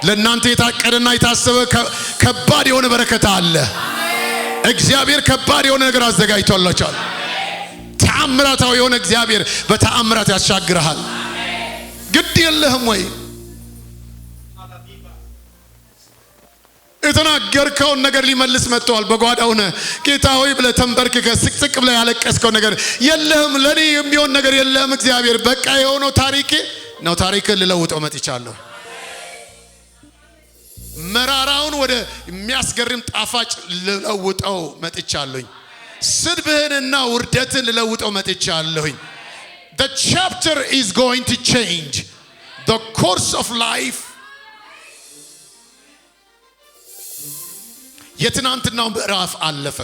ለእናንተ የታቀደና የታሰበ ከባድ የሆነ በረከት አለ እግዚአብሔር ከባድ የሆነ ነገር አዘጋጅቷላችኋል ተአምራታዊ የሆነ እግዚአብሔር በተአምራት ያሻግርሃል ግድ የለህም ወይ የተናገርከውን ነገር ሊመልስ መጥቷል በጓዳው ሆነ ጌታ ሆይ ብለህ ተንበርክከህ ስቅስቅ ብለህ ያለቀስከው ነገር የለህም ለኔ የሚሆን ነገር የለህም እግዚአብሔር በቃ የሆነው ታሪክን ልለውጠው መጥቻለሁ መራራውን ወደ የሚያስገርም ጣፋጭ ልለውጠው መጥቻለሁ ስድብህንና ውርደትን ልለውጠው መጥቻለሁ The chapter is going to change the course of life የትናንትናው ምዕራፍ አለፈ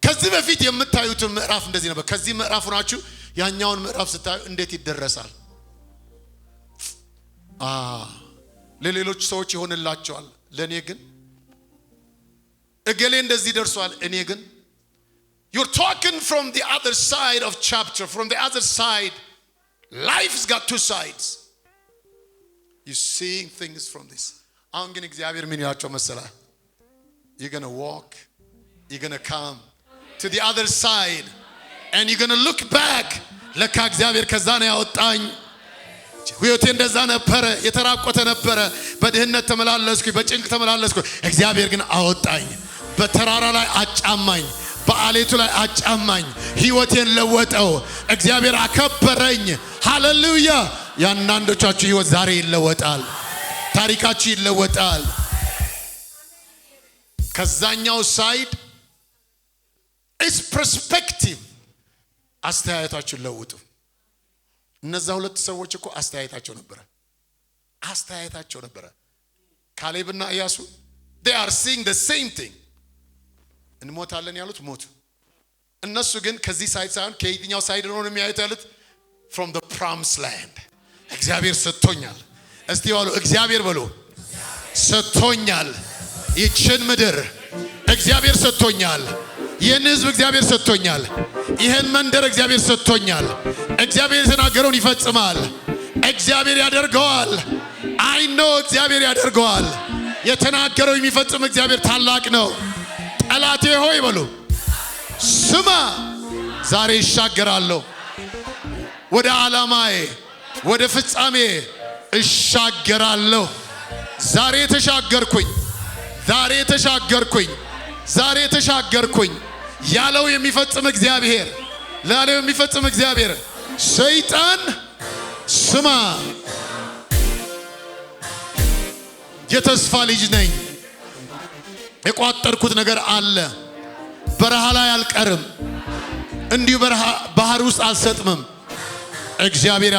ከዚህ በፊት የምታዩት ምዕራፍ እንደዚህ ነበር ከዚህ ምዕራፍ ሆናችሁ ያኛውን ምዕራፍ ስታዩ እንዴት ይደረሳል ለሌሎች ሰዎች ይሆንላቸዋል ለኔ ግን እገሌ እንደዚህ ደርሷል እኔ ግን you're talking from the other side of chapter from the other side life's got two sides you seeing things from this አሁን ግን እግዚአብሔር ምን ያቸው መሰላ you're going to walk you're going to come to the other side and you're going to look back ለካ እግዚአብሔር ከዛ ነው ያወጣኝ ህይወቴ እንደዛ ነበር የተራቆተ ነበር በድህነት ተመላለስኩ በጭንቅ ተመላለስኩ እግዚአብሔር ግን አወጣኝ በተራራ ላይ አጫማኝ በአለቱ ላይ አጫማኝ ህይወቴን ለወጠው እግዚአብሔር አከበረኝ ሃሌሉያ ያንዳንዶቻችሁ ህይወት ዛሬ ይለወጣል ታሪካችሁ ይለወጣል ከዛኛው ሳይድ is perspective አስተያየታችሁ ለውጡ እነዛ ሁለት ሰዎች እኮ አስተያየታቸው ነበረ ካሌብና ኢያሱ they are seeing the same thing እንሞታለን ያሉት ሞቱ እነሱ ግን ከዚህ ሳይድ ሳይሆን ከየትኛው ሳይድ ነው የሚያዩት ያሉት from the promised land እግዚአብሔር ሰጥቶኛል እስቲ ባሉ እግዚአብሔር በሉ ሰጥቶኛል ይችን ምድር እግዚአብሔር ሰጥቶኛል ይህን ህዝብ እግዚአብሔር ሰጥቶኛል ይህን መንደር እግዚአብሔር ሰጥቶኛል እግዚአብሔር የተናገረውን ይፈጽማል እግዚአብሔር ያደርገዋል I know እግዚአብሔር ያደርገዋል የተናገረው የሚፈጽም እግዚአብሔር ታላቅ ነው ጠላቴ ሆይ በሉ ስማ ዛሬ ይሻገራለሁ ወደ ዓላማዬ ወደ ፍጻሜ እሻገራለሁ ዛሬ ተሻገርኩኝ ያለው የሚፈጽም እግዚአብሔር ሰይጣን ስማ የተስፋ ልጅ ነኝ የቋጠርኩት ነገር አለ በረሃ ላይ አልቀርም እንዲሁ ባህር ውስጥ አልሰጥምም እግዚአብሔር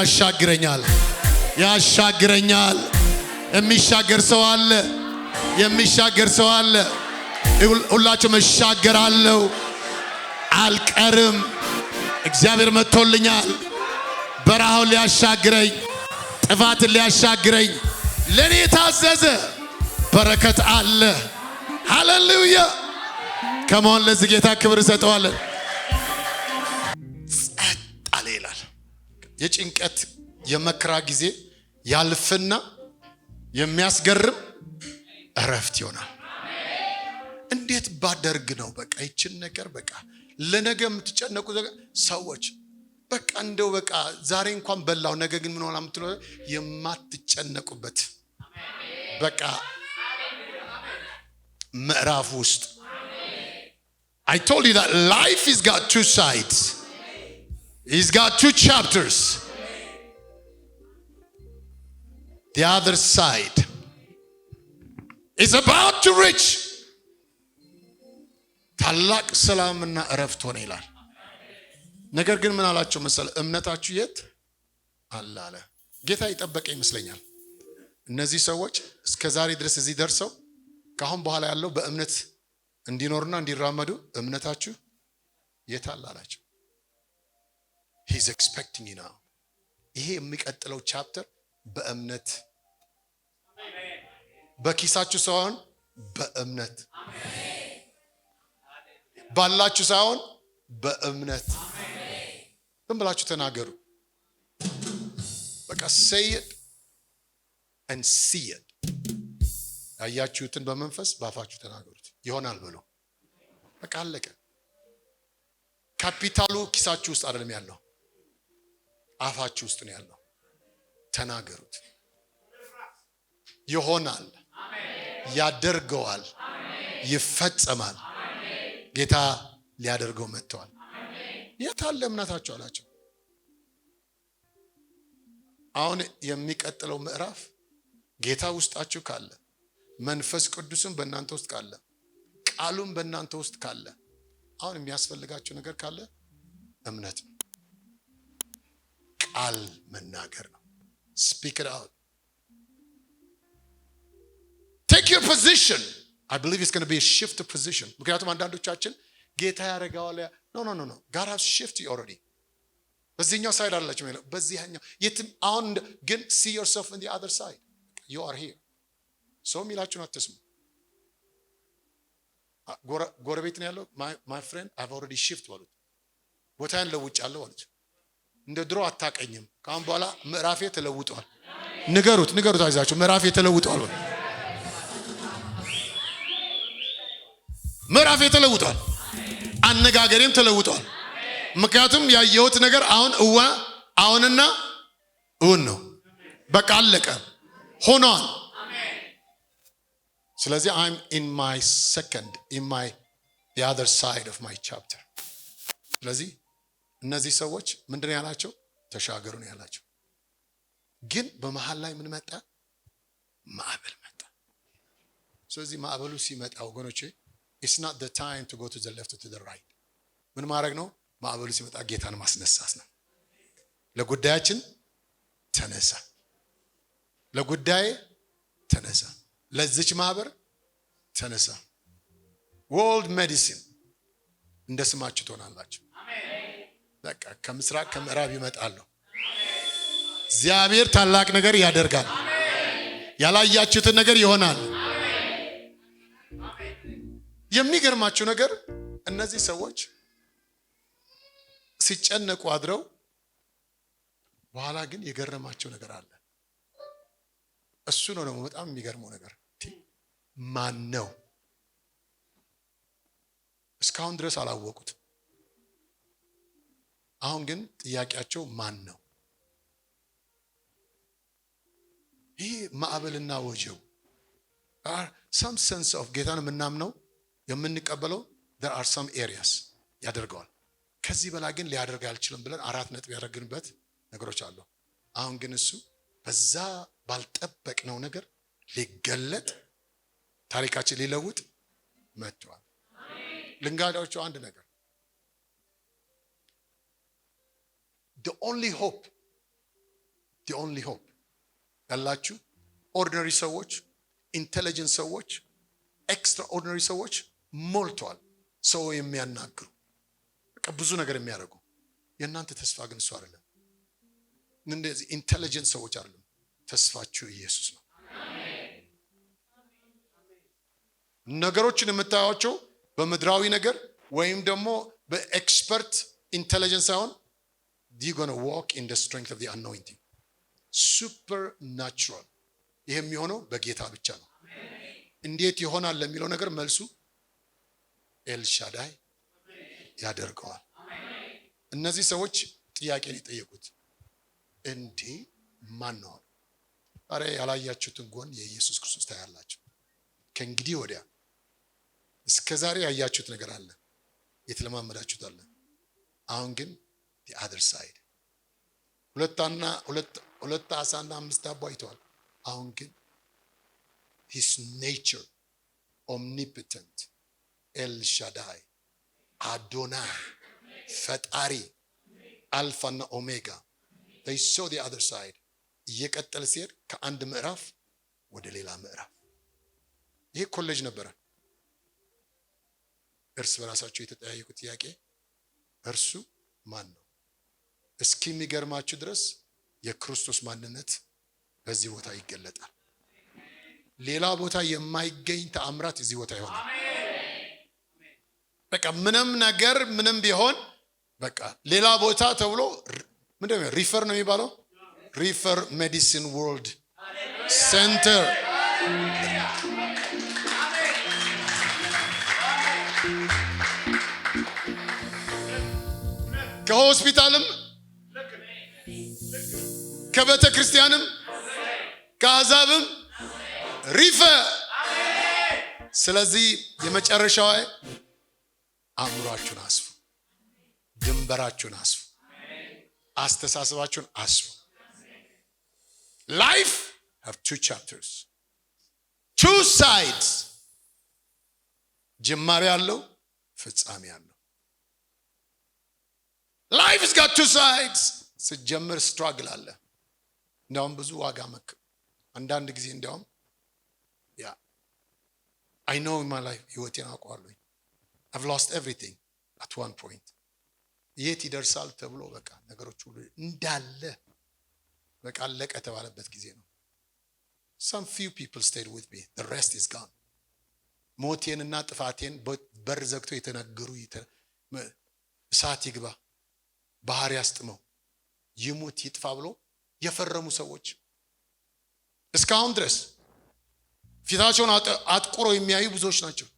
ያሻግረኛል የሚሻገር ሰው አለ ሁላችሁ መሻገራለሁ አልቀርም እግዚአብሔር መጥቶልኛል በረሃውን ሊያሻግረኝ ጥፋትን ሊያሻግረኝ ለኔ ታዘዘ በረከት አለ ሃሌሉያ ከመሆን ለዚህ ጌታ ክብር ሰጠዋለን ጸጥ አለ ይላል የጭንቀት የመከራ ጊዜ ያልፍና የሚያስገርም እረፍት ይሆናል እንዴት ባደርግ ነው በቃ ይችን ነገር በቃ ለነገ የምትጨነቁ ሰዎች በቃ እንደው በቃ ዛሬ እንኳን በላው ነገ ግን ምን ሆነ የምትለው የማትጨነቁበት በቃ ምዕራፍ ውስጥ I told you that life has got two sides it's got two chapters the other side is about to reach ታላቅ ሰላምና እረፍት ሆነ ይላል ነገር ግን ምን አላችሁ መሰለ እምነታችሁ የት አለ ጌታ ይጠበቀ ይመስለኛል እነዚህ ሰዎች እስከ ዛሬ ድረስ እዚህ ደርሰው ካሁን በኋላ ያለው በእምነት እንዲኖርና እንዲራመዱ እምነታችሁ የት አላችሁ he's expecting you now ይሄ የሚቀጥለው ቻፕተር በእምነት በኪሳችሁ ሳይሆን በእምነት ባላችሁ ሳይሆን በእምነት ምን ብላችሁ ተናገሩ በቃ say it and see it ያያችሁትን በመንፈስ ባፋችሁ ተናገሩት ይሆናል ብሎ በቃ አለቀ ካፒታሉ ኪሳችሁ ውስጥ አይደለም ያለው አፋችሁ ውስጥ ነው ያለው ተናገሩት ይሆናል ያደርገዋል ይፈጸማል ጌታ ሊያደርገው መጥቷል የታለ እምነታችሁ አላችሁ አሁን የሚቀጥለው ምዕራፍ ጌታ ውስጣችሁ ካለ መንፈስ ቅዱስም በእናንተ ውስጥ ካለ ቃሉም በእናንተ ውስጥ ካለ አሁን የሚያስፈልጋችሁ ነገር ካለ እምነት ነው ቃል መናገር ነው speak it out take your position I believe it's going to be a shift of position ምክንያቱም አንዳንዶቻችን ጌታ ያረጋዋል no God has shifted you already በዚህኛው ሳይድ አላችሁ ማለት በዚህኛው የትም አሁን ግን see yourself on the other side you are here ሰው ሚላችሁን አትስሙ ጎረቤት ነው ያለው። ማይ ፍሬንድ አይ ሃቭ ኦልሬዲ ሺፍት በሉት። ቦታዬን ለውጫለሁ አለች። እንደ ድሮ አታቀኝም። ከአሁን በኋላ ምዕራፌ ተለውጧል። ንገሩት አይዛችሁ ምዕራፌ ተለውጧል። ምዕራፌ ተለውጧል። አነጋገሬም ተለውጧል። ምክንያቱም ያየሁት ነገር አሁንና እውን ነው። በቃ አለቀ ሆኗል። ስለዚህ I'm in my second in my the other side of my chapter። ስለዚህ እነዚህ ሰዎች ምንድን ያላቸው? ተሻገሩ ነው ያላቸው። ግን በመሃል ላይ ምን መጣ? ማዕበል መጣ። ስለዚህ ማዕበሉ ሲመጣ ወገኖቼ it's not the time to go to the left or to the right። ምን ማድረግ ነው? ማዕበሉ ሲመጣ ጌታን ማስነሳት ነው። ለጉዳያችን ተነሳ፣ ለጉዳይ ተነሳ፣ ለዚች ማህበር ተነሳ። ወርልድ ሜዲሲን እንደ ስማችሁ ትሆናላችሁ። በቃ ከምስራቅ ከምዕራብ ይመጣሉ። እግዚአብሔር ታላቅ ነገር ያደርጋል። ያላያችሁትን ነገር ይሆናል። የሚገርማችሁ ነገር እነዚህ ሰዎች ሲጨነቁ አድረው በኋላ ግን የገረማቸው ነገር አለ። እሱ ነው ደግሞ በጣም የሚገርመው ነገር። ማን ነው? እስካሁን ድረስ አላወቁት። አሁን ግን ጥያቄያቸው ማን ነው? ይህ ማዕበልና ወጀው some sense of ጌታን የምናምነው የምንቀበለው there are some areas ያደርገዋል። ከዚህ በላይ ግን ሊያደርግ አልችልም ብለን 4 ነጥብ ያደረግንበት ነገሮች አሉ። አሁን ግን እሱ በዛ ባልጠበቅነው ነገር ሊገለጥ ታሪካችን ሊለውጥ መጥቷል። ልንገራችሁ አንድ ነገር the only hope ያላችሁ ኦርዲነሪ ሰዎች፣ ኢንቴሊጀንት ሰዎች፣ ኤክስትራኦርዲነሪ ሰዎች ሞልቷል። ሰው የሚያናግሩ በቃ ብዙ ነገር የሚያደርጉ። የእናንተ ተስፋ ግን እሱ አይደለም። እንደዚህ ኢንቴሊጀንት ሰዎች አይደለም። ተስፋችሁ ኢየሱስ ነው። ነገሮችን የምታዩቸው በምድራዊ ነገር ወይም ደግሞ በኤክስፐርት ኢንቴሊጀንስ ሳይሆን you're going to walk in the strength of the anointing. supernatural። ይሄ የሚሆነው በጌታ ብቻ ነው። እንዴት ይሆናል ለሚለው ነገር መልሱ ኤልሻዳይ ያደርገዋል። እነዚህ ሰዎች ጥያቄ ሊጠየቁት እንዴ ማን ነው? አረ ያላያችሁትን ጎን የኢየሱስ ክርስቶስ ታያላችሁ። ከእንግዲህ ወዲያ እስከዛሬ ያያችሁት ነገር አለ፣ የተለማመዳችሁት አለ። አሁን ግን the other side ሁለት ዓሣና 5 ዳቦ አይተዋል። አሁን ግን his nature omnipotent ኤልሻዳይ አዶናይ ፈጣሪ አልፋና ኦሜጋ they saw the other side። እየቀጠለ ሲሄድ ከአንድ ምዕራፍ ወደ ሌላ ምዕራፍ። ይሄ ኮሌጅ ነበረ። እርስ በራሳቸው የተጠያየቁ ጥያቄ እርሱ ማን ነው? እስኪ የሚገርማችሁ ድረስ የክርስቶስ ማንነት በዚህ ቦታ ይገለጣል። ሌላ ቦታ የማይገኝ ተአምራት እዚህ ቦታ ይሆናል። በቃ ምንም ነገር ምንም ቢሆን በቃ ሌላ ቦታ ተብሎ ምንድነው ሪፈር ነው የሚባለው? ሪፈር ሜዲሲን ወርልድ ሴንተር። ከሆስፒታልም ከቤተ ክርስቲያንም ከአሕዛብም ሪፈር። ስለዚህ የመጨረሻው አእምሯችሁን አስፉ፣ ድንበራችሁን አስፉ፣ አስተሳሰባችሁን አስፉ። Life have 2 chapters, 2 sides። ጅማሬ ያለው ፍጻሜ ያለው። Life has got 2 sides። ስትጀምር ስትራግል አለ። እንዲያውም ብዙ ዋጋ አንዳንድ ጊዜ እንዲያውም I know in my life ህይወቴን አውቀዋለሁ። I've lost everything at one point። የት ይደርሳል ተብሎ በቃ ነገሮች ሁሉ እንዳለ በቃ አለቀ የተባለበት ጊዜ ነው። Some few people stayed with me, the rest is gone። ሞቴንና ጥፋቴን በር ዘግቶ የተናገሩ እሳት ይግባ ባህር ያስጥመው ይሙት ይጥፋ ብሎ የፈረሙ ሰዎች እስካሁን ድረስ ፊታቸውን አጥቁረው የሚያዩ ብዙዎች ናቸው።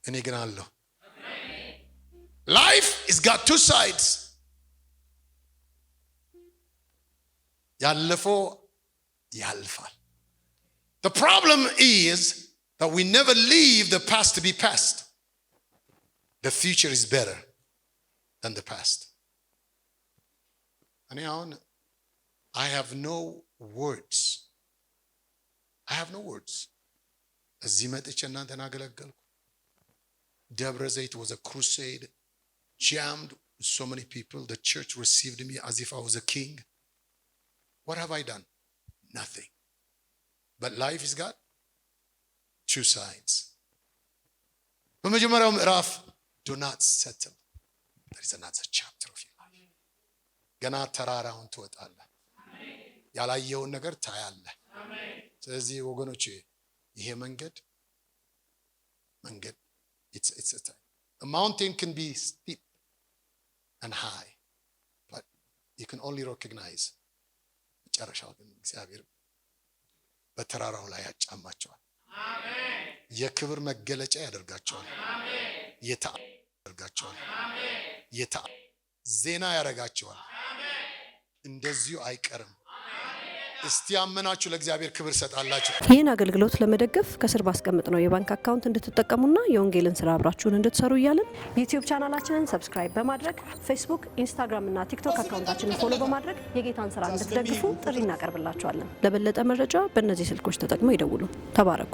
እኔ ግን አለሁ። Life is got two sides. ያለፈው ያልፋል. The problem is that we never leave the past to be past. The future is better than the past. And now I have no words. I have no words. እዚህ መጥቼ እናንተን አገለገልኩ። ደብረ ዘይት was a crusade, jammed with so many people. The church received me as if I was a king. What have I done? Nothing. But life has got two sides. በመጀመሪያው ምዕራፍ do not settle. There is another chapter of your life. ገና ተራራውን ትወጣለህ። ያላየውን ነገር ታያለህ። ስለዚህ ወገኖቼ ይሄ መንገድ it's a mountain can be steep and high, but you can only recognize መጨረሻው ግን እግዚአብሔር በተራራው ላይ ያጫማቸዋል። አሜን። የክብር መገለጫ ያደርጋቸዋል። አሜን። ያደርጋቸዋል። አሜን። ዜና ያደርጋቸዋል። አሜን። እንደዚሁ አይቀርም። እስቲ አመናችሁ ለእግዚአብሔር ክብር ሰጣላችሁ። ይህን አገልግሎት ለመደገፍ ከስር ባስቀምጥነው የባንክ አካውንት እንድትጠቀሙና የወንጌልን ስራ አብራችሁን እንድትሰሩ እያልን ዩቲዩብ ቻናላችንን ሰብስክራይብ በማድረግ ፌስቡክ፣ ኢንስታግራም እና ቲክቶክ አካውንታችንን ፎሎ በማድረግ የጌታን ስራ እንድትደግፉ ጥሪ እናቀርብላችኋለን። ለበለጠ መረጃ በእነዚህ ስልኮች ተጠቅመው ይደውሉ። ተባረኩ።